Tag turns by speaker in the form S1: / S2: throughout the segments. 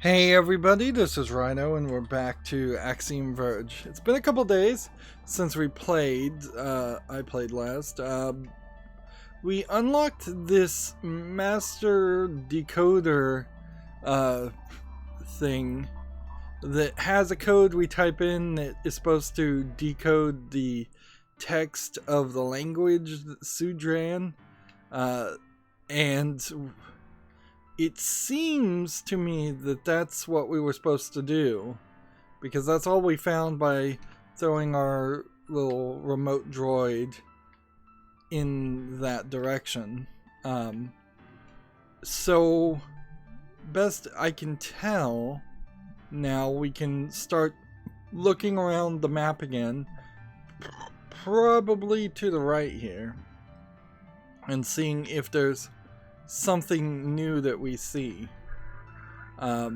S1: Hey everybody, this is Rydo and we're back to Axiom Verge. It's been a couple days since we played, I played last. We unlocked this master decoder thing that has a code we type in that is supposed to decode the text of the language, Sudran, and it seems to me that that's what we were supposed to do, because that's all we found by throwing our little remote droid in that direction. So best I can tell, now we can start looking around the map again, probably to the right here, and seeing if there's something new that we see. Like,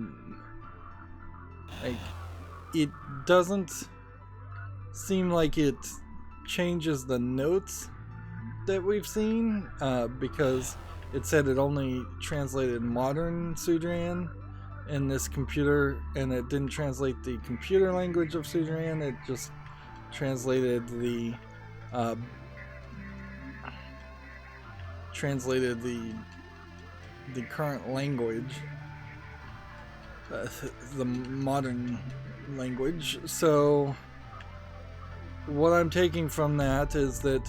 S1: it doesn't seem like it changes the notes that we've seen, because it said it only translated modern Sudran in this computer, and it didn't translate the computer language of Sudran. It just translated the current language, the modern language. So what I'm taking from that is that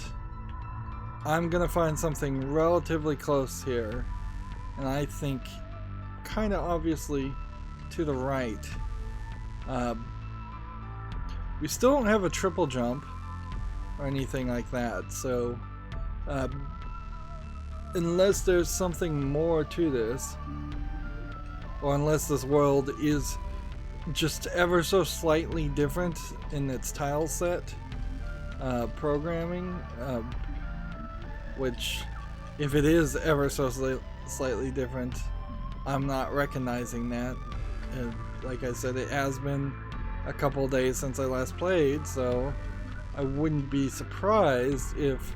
S1: I'm gonna find something relatively close here, and I think kind of obviously to the right. We still don't have a triple jump or anything like that, so unless there's something more to this, or unless this world is just ever so slightly different in its tile set programming, which, if it is ever so slightly different, I'm not recognizing that. Like I said, it has been a couple days since I last played, so I wouldn't be surprised if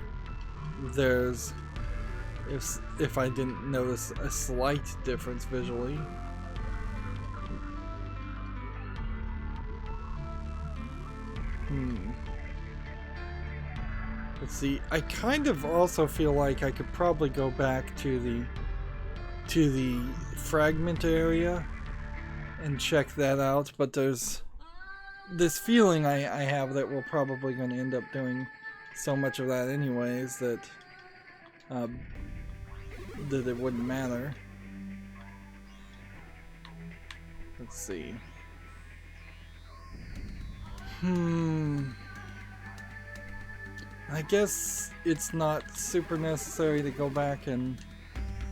S1: there's if I didn't notice a slight difference visually. Let's see. I kind of also feel like I could probably go back to the fragment area and check that out, but there's this feeling I have that we're probably going to end up doing so much of that anyways that that it wouldn't matter. Let's see. I guess it's not super necessary to go back and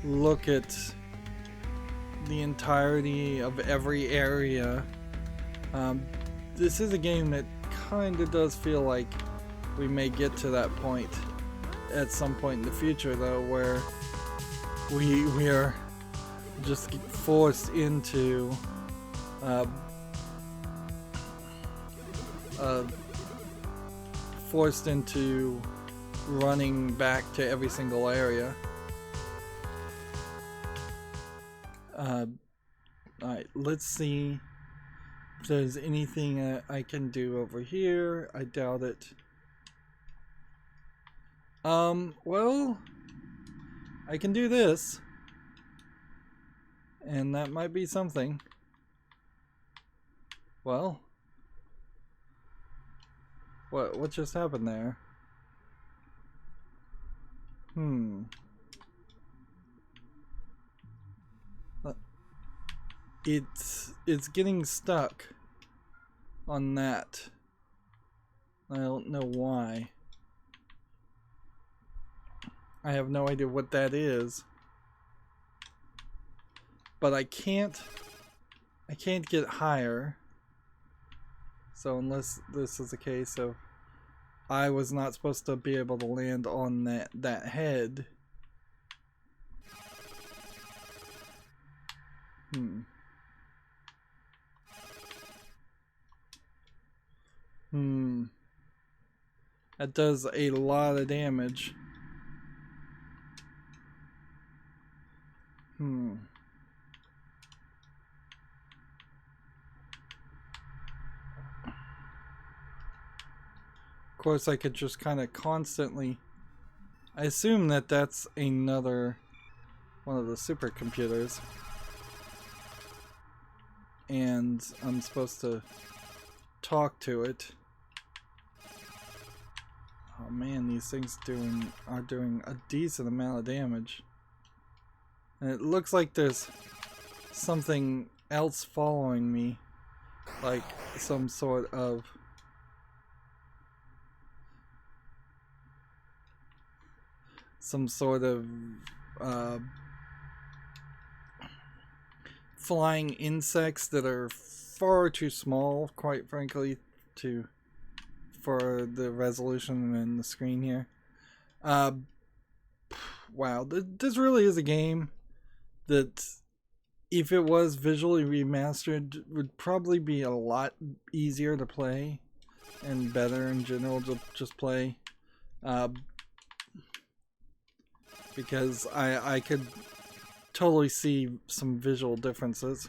S1: look at the entirety of every area. This is a game that kind of does feel like we may get to that point at some point in the future, though, where we are just forced into running back to every single area. Alright, let's see if there's anything I can do over here. I doubt it. Well, I can do this, and that might be something. Well, what just happened there? It's getting stuck on that. I don't know why. I have no idea what that is. But I can't get higher. So unless this is a case of I was not supposed to be able to land on that head. That does a lot of damage. course, I could just kind of constantly... I assume that that's another one of the supercomputers. And I'm supposed to talk to it. Oh man, these things are doing a decent amount of damage. And it looks like there's something else following me. Like some sort of... flying insects that are far too small, quite frankly, for the resolution in the screen here. Wow, this really is a game that, if it was visually remastered, would probably be a lot easier to play and better in general to just play. Because I could totally see some visual differences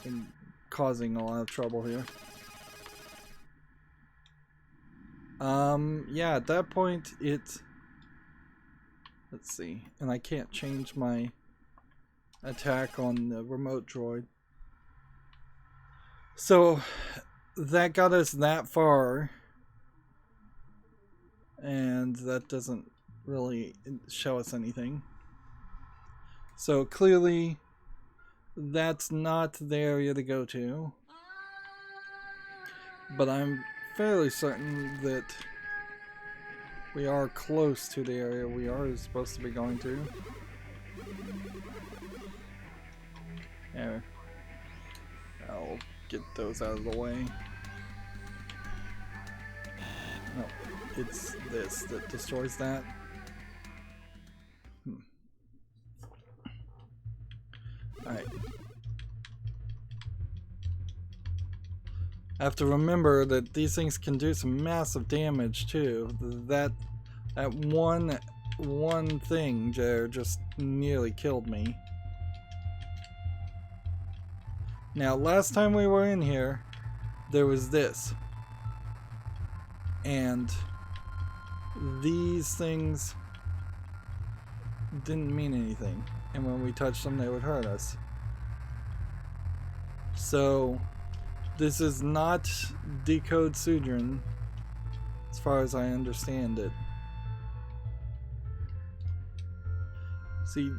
S1: and causing a lot of trouble here. Yeah, at that point let's see, and I can't change my attack on the remote droid. So that got us that far, and that doesn't really show us anything. So clearly that's not the area to go to, but I'm fairly certain that we are close to the area we are supposed to be going to. There. I'll get those out of the way. No, it's this that destroys that. Alright. I have to remember that these things can do some massive damage too. That one thing there just nearly killed me. Now, last time we were in here, there was this. And these things didn't mean anything. And when we touched them, they would hurt us. So, this is not Decode Sudrin, as far as I understand it. See,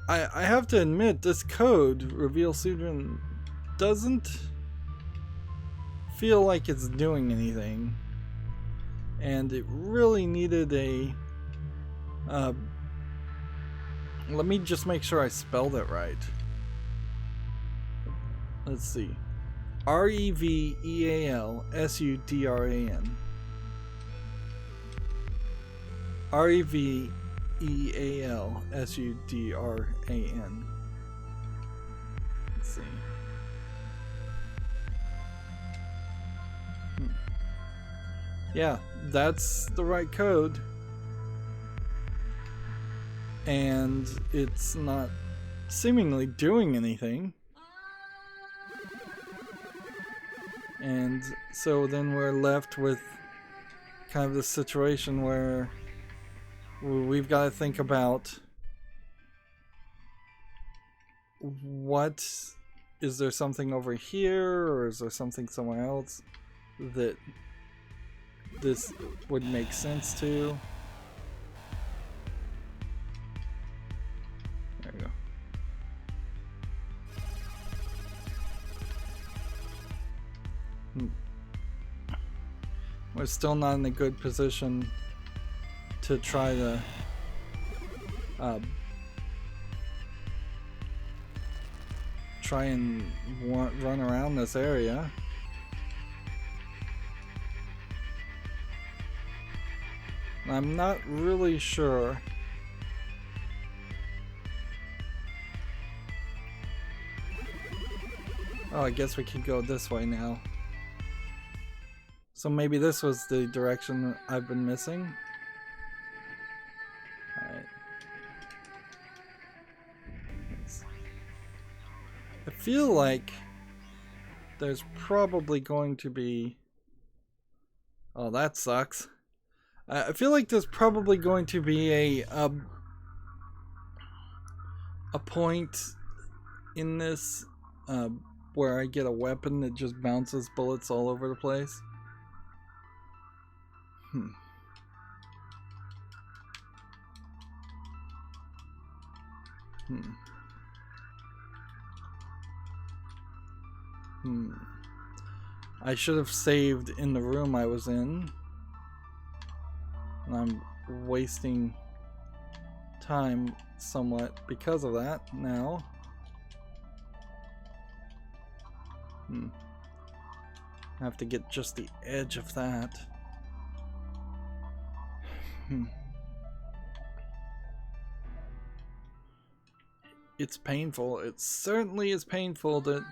S1: I have to admit, this code, Reveal Sudrin, doesn't feel like it's doing anything. And it really needed a... let me just make sure I spelled it right. Let's see. R-E-V-E-A-L-S-U-D-R-A-N. R-E-V-E-A-L-S-U-D-R-A-N. Let's see. Yeah, that's the right code. And it's not seemingly doing anything. And so then we're left with kind of this situation where we've got to think about what, is there something over here, or is there something somewhere else that this would make sense to? There we go. We're still not in a good position to try to try and run around this area. I'm not really sure. Oh, I guess we could go this way now. So maybe this was the direction I've been missing. Alright. I feel like there's probably going to be... Oh, that sucks. I feel like there's probably going to be a point in this where I get a weapon that just bounces bullets all over the place. I should have saved in the room I was in. And I'm wasting time somewhat because of that now. I have to get just the edge of that. It's painful. It certainly is painful to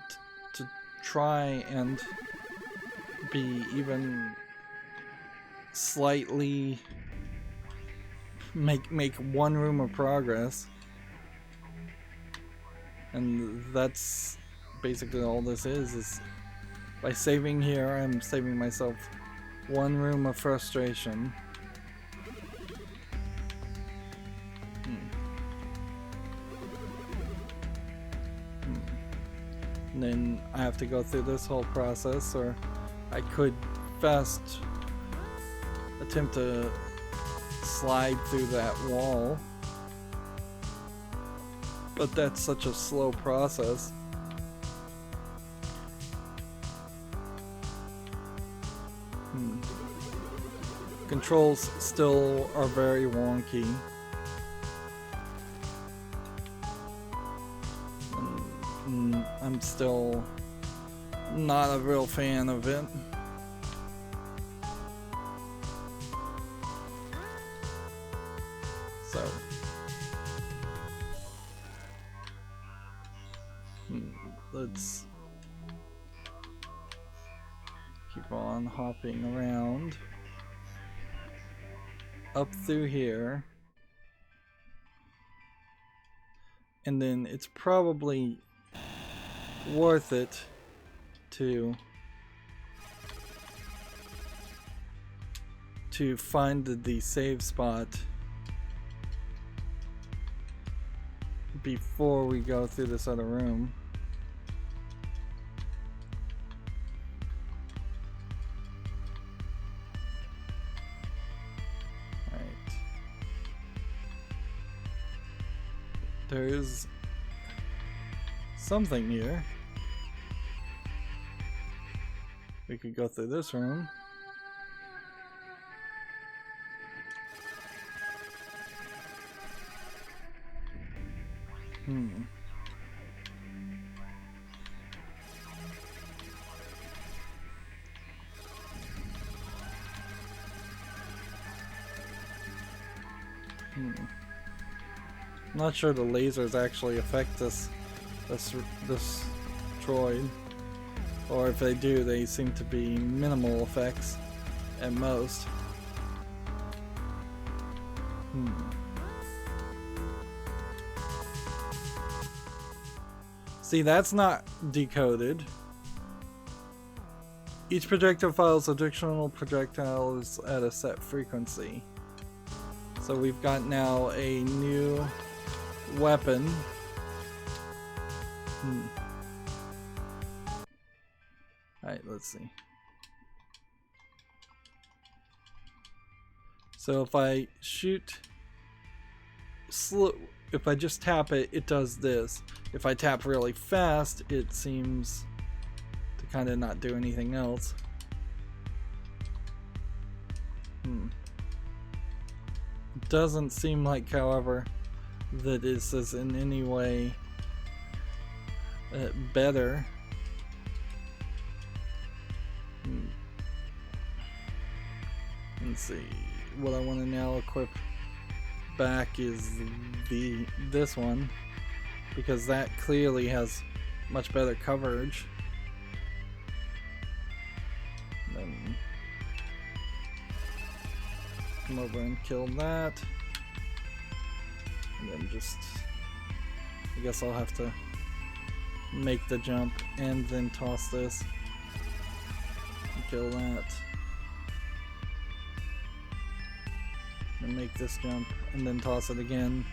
S1: try and be even slightly make one room of progress. And that's basically all this is by saving here, I'm saving myself one room of frustration. And then I have to go through this whole process, or I could fast attempt to slide through that wall. But that's such a slow process. Controls still are very wonky. I'm still not a real fan of it. So let's keep on hopping around up through here, and then it's probably worth it to find the save spot before we go through this other room. Right. There's something here. We could go through this room. I'm not sure the lasers actually affect this droid, or if they do, they seem to be minimal effects at most. See, that's not decoded. Each projectile files additional projectiles at a set frequency. So we've got now a new weapon. Alright, let's see. So if I shoot slow, if I just tap it, it does this. If I tap really fast, it seems to kind of not do anything else. It doesn't seem like, however, that this is in any way better. Let's see. What I want to now equip back is this one, because that clearly has much better coverage. Then come over and kill that, and then just, I guess I'll have to make the jump and then toss this. kill that. And make this jump, and then toss it again.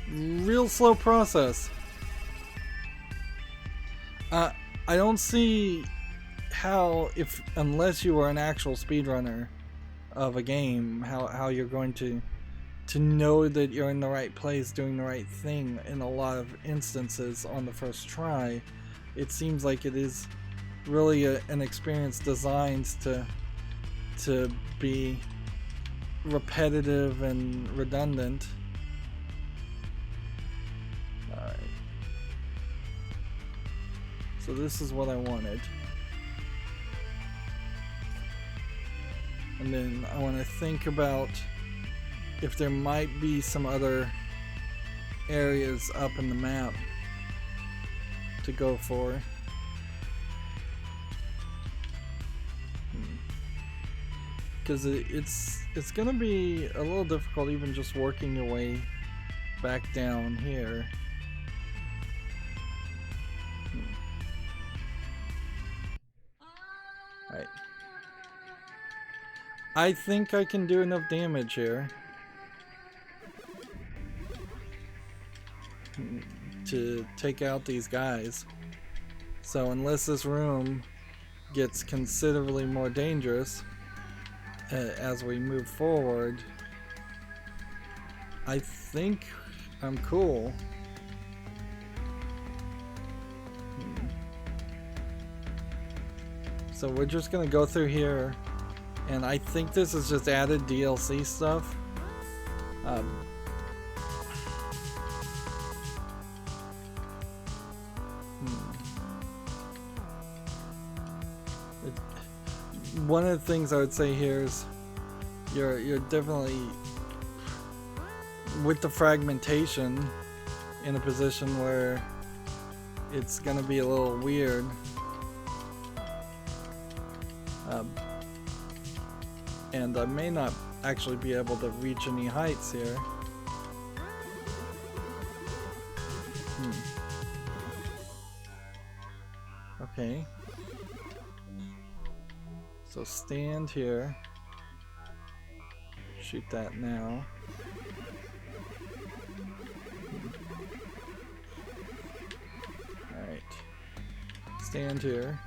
S1: Real slow process. I don't see how, unless you are an actual speedrunner of a game, how you're going to know that you're in the right place, doing the right thing in a lot of instances on the first try. It seems like it is really an experience designed to be repetitive and redundant. Alright. So this is what I wanted. And then I want to think about if there might be some other areas up in the map to go for. Because it's gonna be a little difficult even just working your way back down here. Right. I think I can do enough damage here to take out these guys. So unless this room gets considerably more dangerous as we move forward, I think I'm cool. So we're just gonna go through here, and I think this is just added DLC stuff. One of the things I would say here is you're definitely, with the fragmentation, in a position where it's gonna be a little weird. And I may not actually be able to reach any heights here. Okay. So stand here. Shoot that now. Alright. Stand here.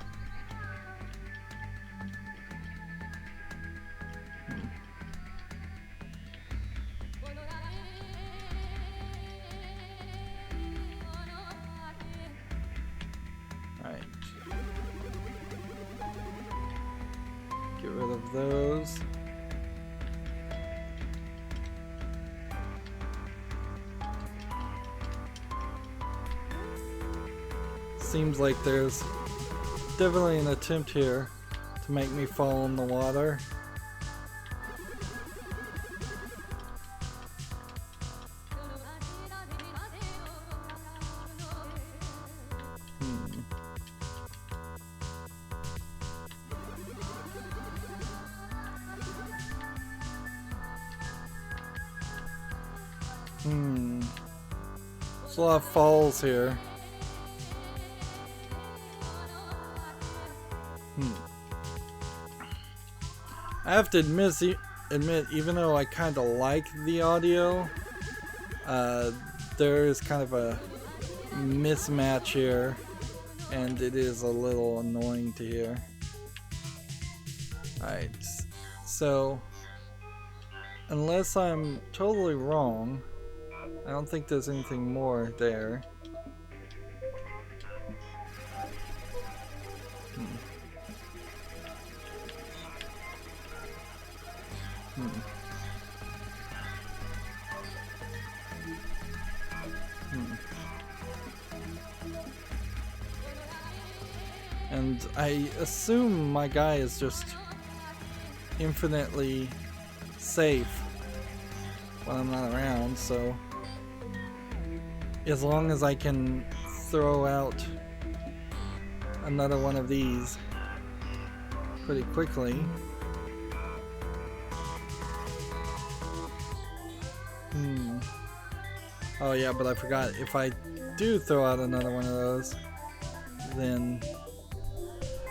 S1: Alright. Get rid of those. Seems like there's definitely an attempt here to make me fall in the water. There's a lot of falls here. I have to admit, even though I kind of like the audio, there is kind of a mismatch here, and it is a little annoying to hear. Alright, so unless I'm totally wrong, I don't think there's anything more there. And I assume my guy is just infinitely safe when I'm not around, so as long as I can throw out another one of these pretty quickly. Oh yeah, but I forgot, if I do throw out another one of those, then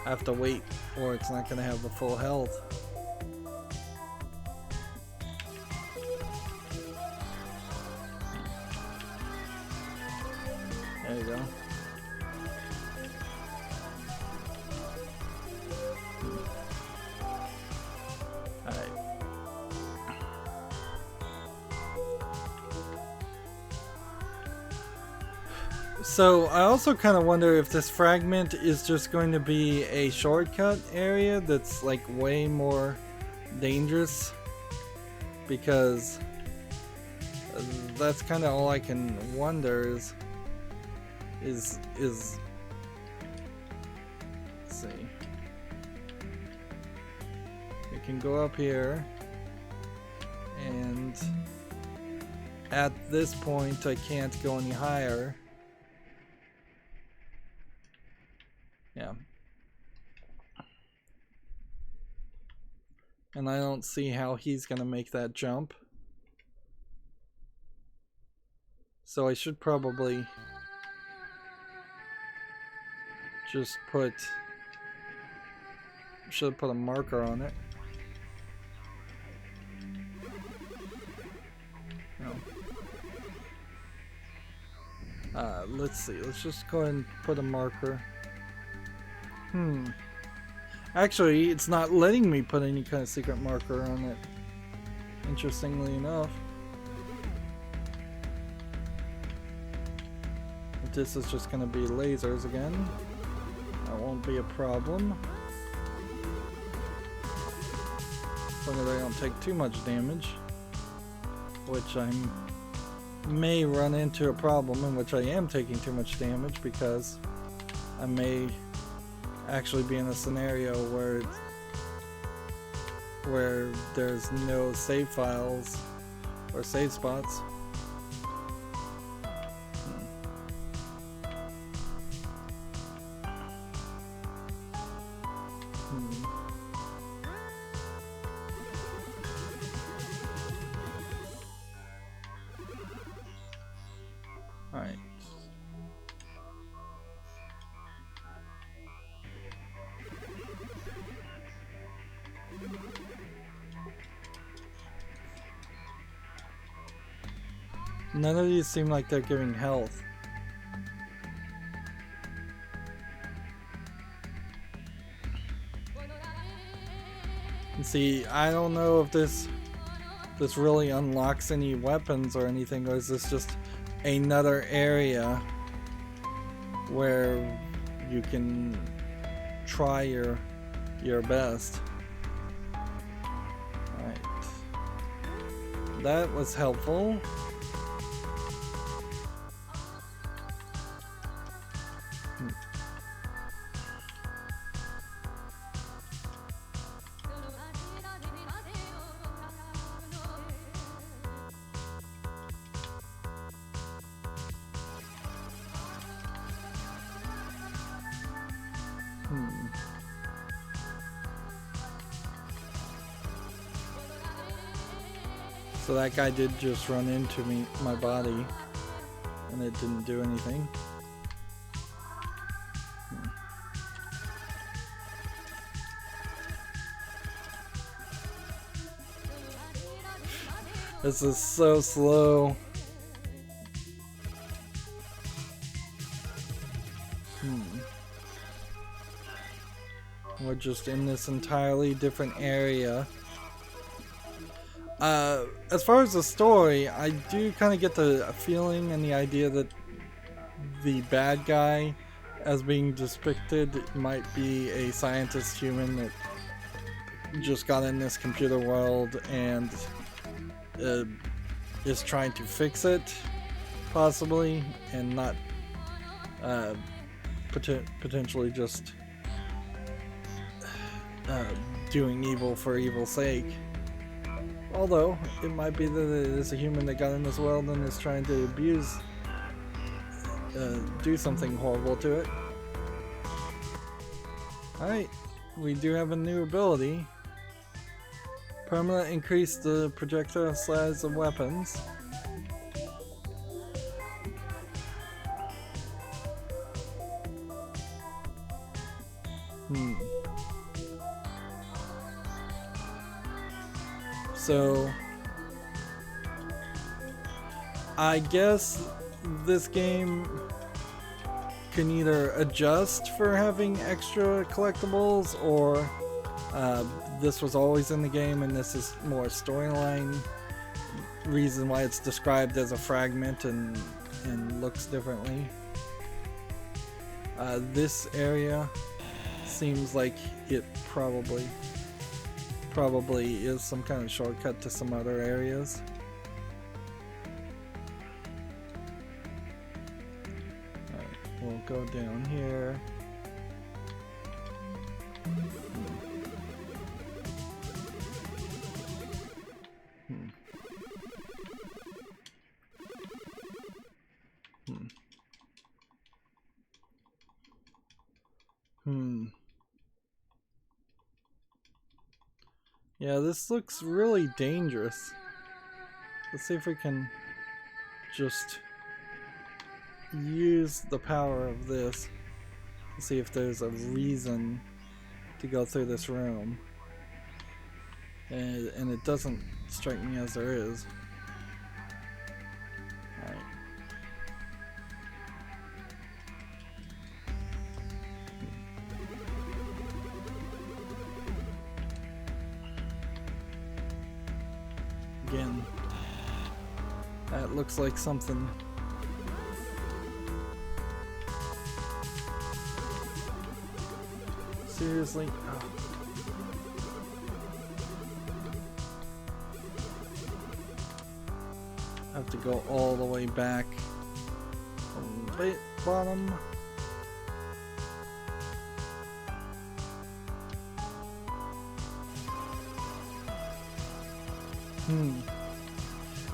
S1: I have to wait or it's not going to have the full health. There you go. Alright. So I also kind of wonder if this fragment is just going to be a shortcut area that's like way more dangerous, because that's kind of all I can wonder is let's see, we can go up here, and at this point I can't go any higher. Yeah. And I don't see how he's gonna make that jump. So I should probably just should put a marker on it. No. Let's see. Let's just go ahead and put a marker. Actually, it's not letting me put any kind of secret marker on it. Interestingly enough. But this is just going to be lasers again. That won't be a problem. As long as I don't take too much damage. Which I may run into a problem in which I am taking too much damage, because I may actually be in a scenario where there's no save files or save spots. Alright. None of these seem like they're giving health. And see, I don't know if this really unlocks any weapons or anything, or is this just another area where you can try your best. Alright. That was helpful. So that guy did just run into my body, and it didn't do anything. This is so slow. We're just in this entirely different area. As far as the story, I do kind of get the feeling and the idea that the bad guy, as being depicted, might be a scientist human that just got in this computer world and is trying to fix it, possibly, and not potentially just doing evil for evil's sake. Although, it might be that it is a human that got in this world and is trying to do something horrible to it. Alright, we do have a new ability. Permanent increase the projectile size of weapons. Hmm. So I guess this game can either adjust for having extra collectibles, or this was always in the game and this is more storyline reason why it's described as a fragment and looks differently. This area seems like it probably is some kind of shortcut to some other areas. Alright, we'll go down here. Yeah, this looks really dangerous. Let's see if we can just use the power of this to see if there's a reason to go through this room. And it doesn't strike me as there is. Alright. Again, that looks like something. Seriously? Oh. I have to go all the way back from the bottom.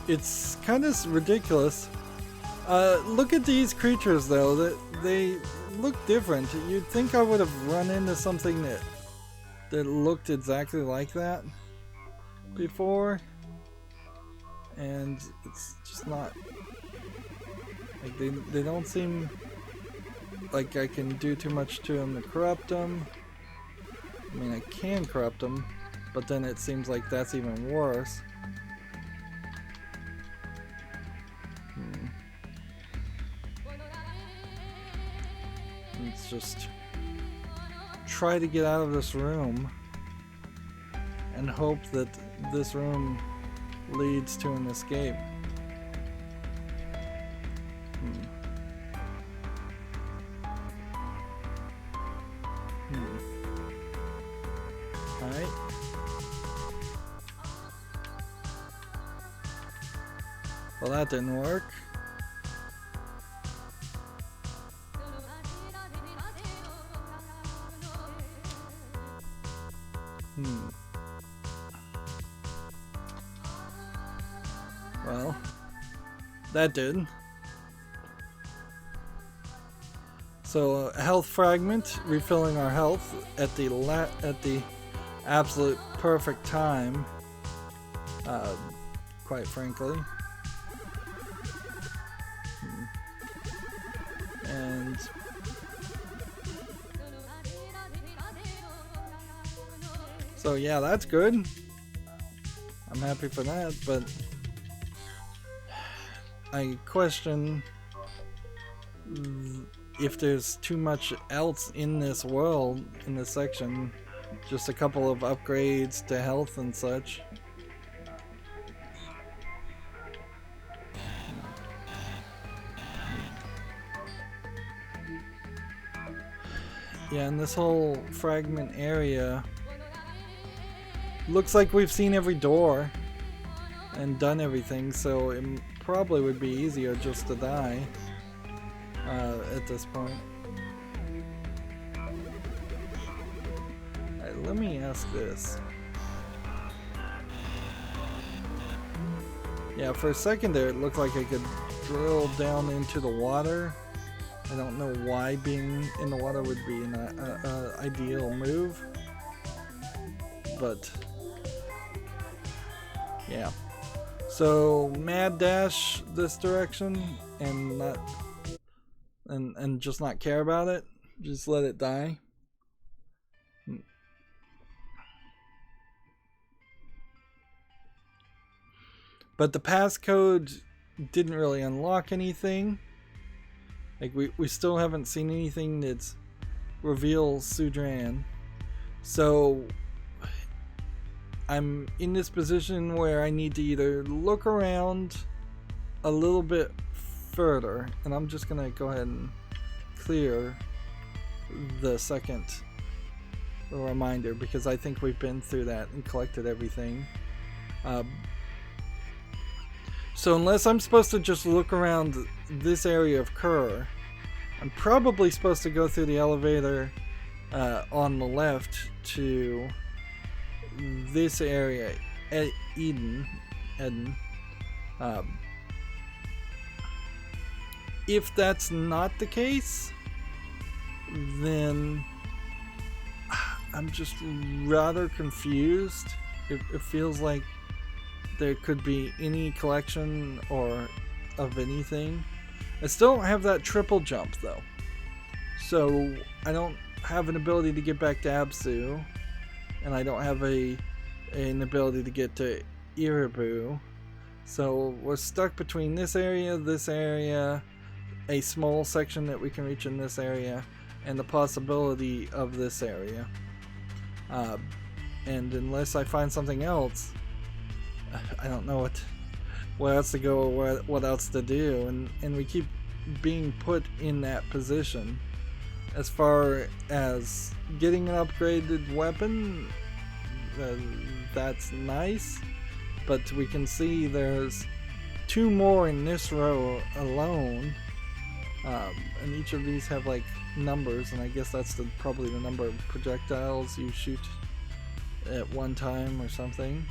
S1: It's kind of ridiculous. Look at these creatures though, that they look different. You'd think I would have run into something that looked exactly like that before, and it's just not. Like they don't seem like I can do too much to them to corrupt them. I mean, I can corrupt them, but then it seems like that's even worse. Let's just try to get out of this room and hope that this room leads to an escape. Alright. Well, that didn't work. Well, that did. So, a health fragment, refilling our health at the absolute perfect time. Quite frankly. And so yeah, that's good. I'm happy for that, but I question if there's too much else in this world, in this section. Just a couple of upgrades to health and such. Yeah, and this whole fragment area looks like we've seen every door and done everything, so it probably would be easier just to die at this point. Alright, let me ask this. Yeah, for a second there it looked like I could drill down into the water. I don't know why being in the water would be an ideal move, but yeah. So mad dash this direction and not and just not care about it. Just let it die. But the passcode didn't really unlock anything. Like, we still haven't seen anything that's reveals Sudran. So I'm in this position where I need to either look around a little bit further, and I'm just gonna go ahead and clear the second reminder because I think we've been through that and collected everything. So unless I'm supposed to just look around this area of Kerr, I'm probably supposed to go through the elevator on the left to this area, Eden. If that's not the case, then I'm just rather confused. It feels like there could be any collection or of anything. I still don't have that triple jump though, so I don't have an ability to get back to Absu, and I don't have an ability to get to Iribu. So we're stuck between this area, a small section that we can reach in this area, and the possibility of this area. And unless I find something else, I don't know where else to go or what else to do, and we keep being put in that position. As far as getting an upgraded weapon, that's nice, but we can see there's 2 more in this row alone, and each of these have like numbers, and I guess that's probably the number of projectiles you shoot at one time or something.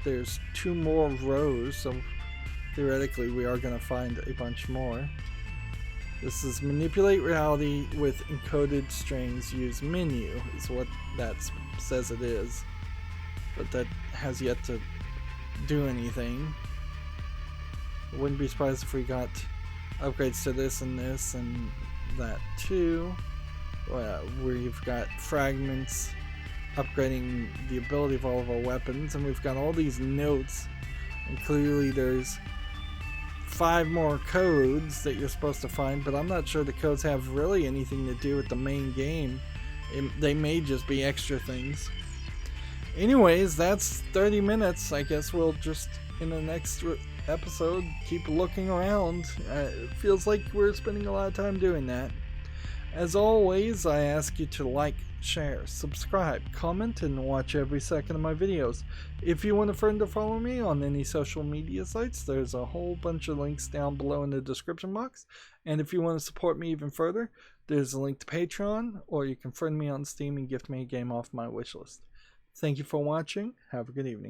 S1: There's 2 more rows, so theoretically we are going to find a bunch more. This is manipulate reality with encoded strings, use menu is what that says it is, but that has yet to do anything. I wouldn't be surprised if we got upgrades to this and that too. We've got fragments upgrading the ability of all of our weapons, and we've got all these notes, and clearly there's 5 more codes that you're supposed to find, but I'm not sure the codes have really anything to do with the main game. They may just be extra things. Anyways, that's 30 minutes. I guess we'll just, in the next episode, keep looking around. It feels like we're spending a lot of time doing that. As always, I ask you to like, share, subscribe, comment, and watch every second of my videos. If you want a friend to follow me on any social media sites, there's a whole bunch of links down below in the description box. And if you want to support me even further, there's a link to Patreon, or you can friend me on Steam and gift me a game off my wishlist. Thank you for watching. Have a good evening.